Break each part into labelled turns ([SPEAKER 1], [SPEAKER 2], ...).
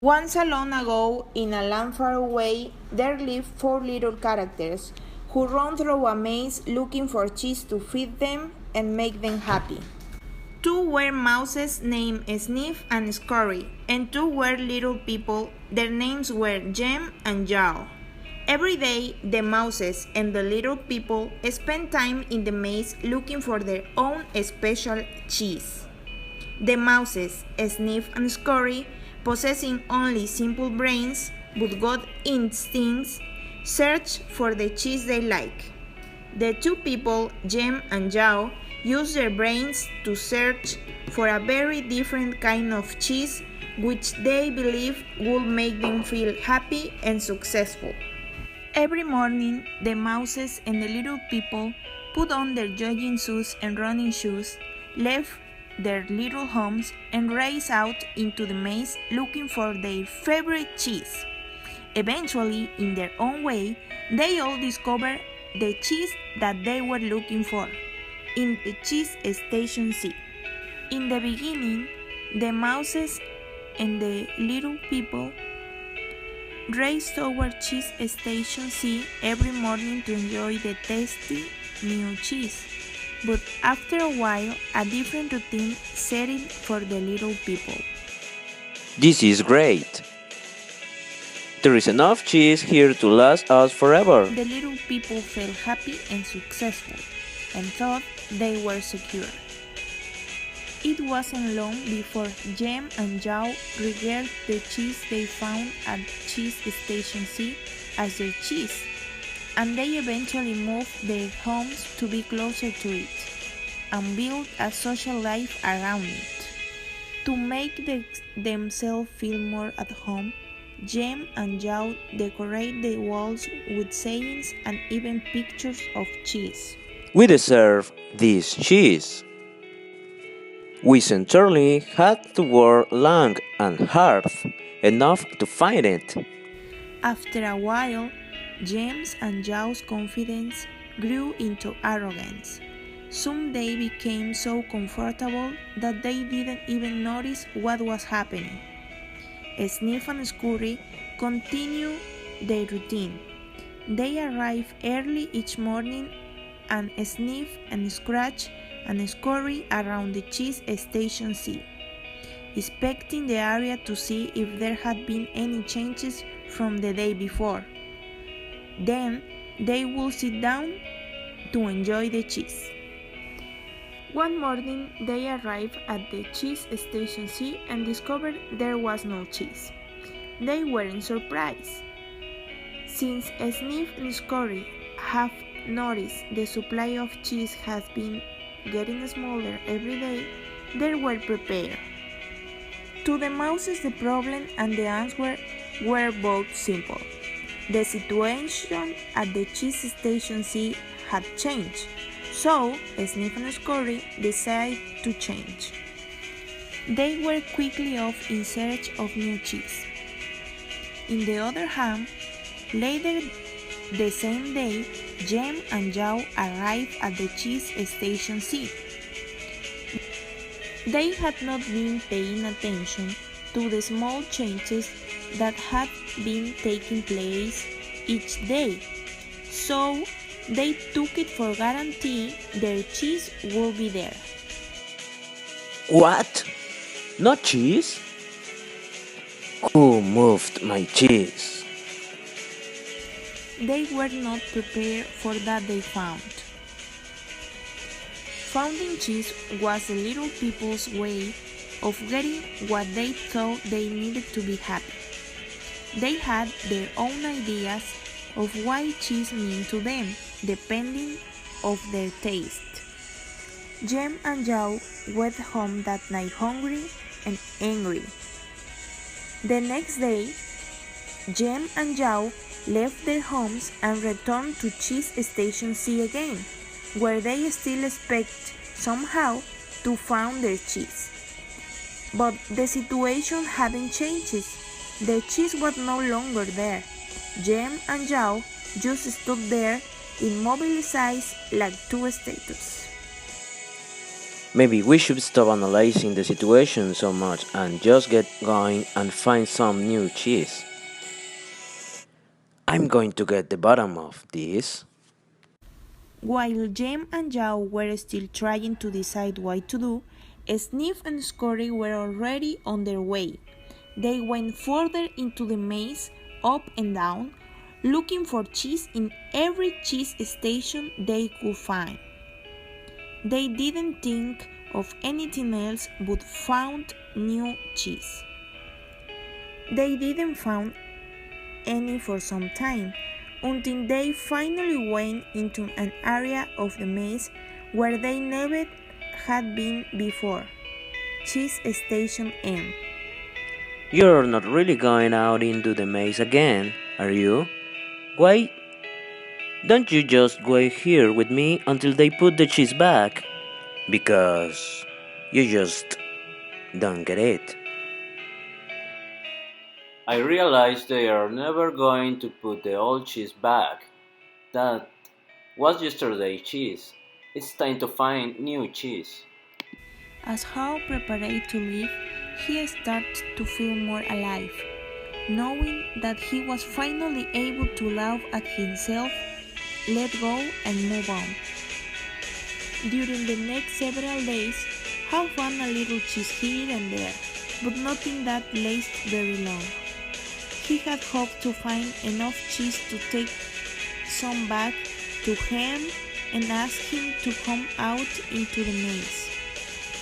[SPEAKER 1] Once a long ago, in a land far away, there lived four little characters who roamed through a maze looking for cheese to feed them and make them happy. Two were mouses named Sniff and Scurry, and two were little people. Their names were Jem and Jow. Every day, the mouses and the little people spent time in the maze looking for their own special cheese. The mouses, Sniff and Scurry, possessing only simple brains but good instincts, search for the cheese they like. The two people, Jem and Jow, use their brains to search for a very different kind of cheese which they believe would make them feel happy and successful. Every morning, the mouses and the little people put on their jogging suits and running shoes, left their little homes, and race out into the maze looking for their favorite cheese. Eventually, in their own way, they all discovered the cheese that they were looking for in the cheese station C. In the beginning, the mouses and the little people raced toward cheese station C every morning to enjoy the tasty new cheese. But after a while, a different routine set in for the little people.
[SPEAKER 2] This is great! There is enough cheese here to last us forever.
[SPEAKER 1] The little people felt happy and successful and thought they were secure. It wasn't long before Jem and Jow regarded the cheese they found at Cheese Station C as their cheese, and they eventually moved their homes to be closer to it and built a social life around it. To make themselves feel more at home, Jem and Jow decorate the walls with sayings and even pictures of cheese.
[SPEAKER 2] We deserve this cheese. We sincerely had to work long and hard enough to find it.
[SPEAKER 1] After a while, Jem's and Jow's confidence grew into arrogance. Soon they became so comfortable that they didn't even notice what was happening. Sniff and Scurry continued their routine. They arrived early each morning and sniff and scratch and scurry around the cheese station C, inspecting the area to see if there had been any changes from the day before. Then they would sit down to enjoy the cheese. One morning they arrived at the cheese station C and discovered there was no cheese. They weren't surprised, since Sniff and Scurry have noticed the supply of cheese has been getting smaller every day. They were prepared. To the mouses, the problem and the answer were both simple. The situation at the cheese station C had changed, so Sniff and Scurry decided to change. They were quickly off in search of new cheese. On the other hand, later the same day, Jem and Jow arrived at the cheese station C. They had not been paying attention to the small changes that had been taking place each day, so they took it for guarantee their cheese would be there.
[SPEAKER 2] What? No cheese? Who moved my cheese?
[SPEAKER 1] They were not prepared for that they found. Finding cheese was the little people's way of getting what they thought they needed to be happy. They had their own ideas of what cheese meant to them, depending on their taste. Jem and Jow went home that night hungry and angry. The next day, Jem and Jow left their homes and returned to Cheese Station C again, where they still expect somehow to find their cheese. But the situation hadn't changed. The cheese was no longer there. Jem and Jow just stood there, immobilized like two statues.
[SPEAKER 2] Maybe we should stop analyzing the situation so much and just get going and find some new cheese. I'm going to get the bottom of this.
[SPEAKER 1] While Jem and Yao were still trying to decide what to do, Sniff and Scurry were already on their way. They went further into the maze, up and down, looking for cheese in every cheese station they could find. They didn't think of anything else but found new cheese. They didn't find any for some time, until they finally went into an area of the maze where they never had been before. Cheese Station M.
[SPEAKER 2] You're not really going out into the maze again, are you? Why don't you just wait here with me until they put the cheese back? Because you just don't get it. I realize they are never going to put the old cheese back. That was yesterday's cheese. It's time to find new cheese.
[SPEAKER 1] As Hao prepared to leave, he started to feel more alive, knowing that he was finally able to laugh at himself, let go, and move on. During the next several days, Hao found a little cheese here and there, but nothing that lasted very long. He had hoped to find enough cheese to take some back to him and ask him to come out into the maze.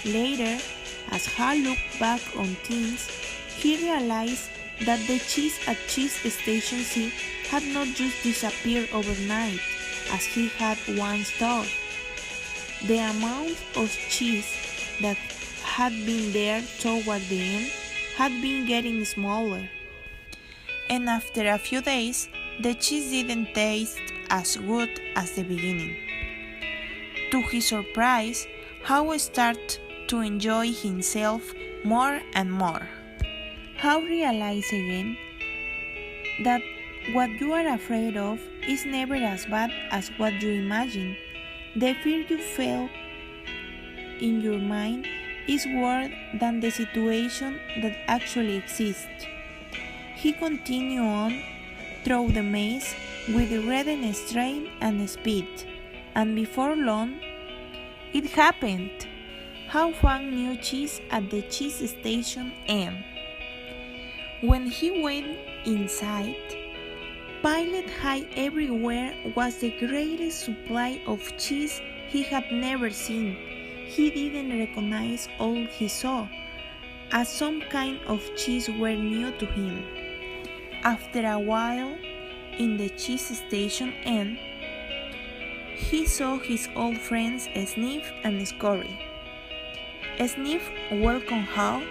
[SPEAKER 1] Later, as Hal looked back on things, he realized that the cheese at Cheese Station C had not just disappeared overnight, as he had once thought. The amount of cheese that had been there toward the end had been getting smaller. And after a few days, the cheese didn't taste as good as the beginning. To his surprise, Hao started to enjoy himself more and more. Hao realized again that what you are afraid of is never as bad as what you imagine. The fear you feel in your mind is worse than the situation that actually exists. He continued on through the maze with reddened strength and speed, and before long, it happened. Hao found new cheese at the Cheese Station M. When he went inside, piled high everywhere was the greatest supply of cheese he had never seen. He didn't recognize all he saw, as some kind of cheese were new to him. After a while, in the Cheese Station N, he saw his old friends Sniff and Scurry. Sniff welcomed Hao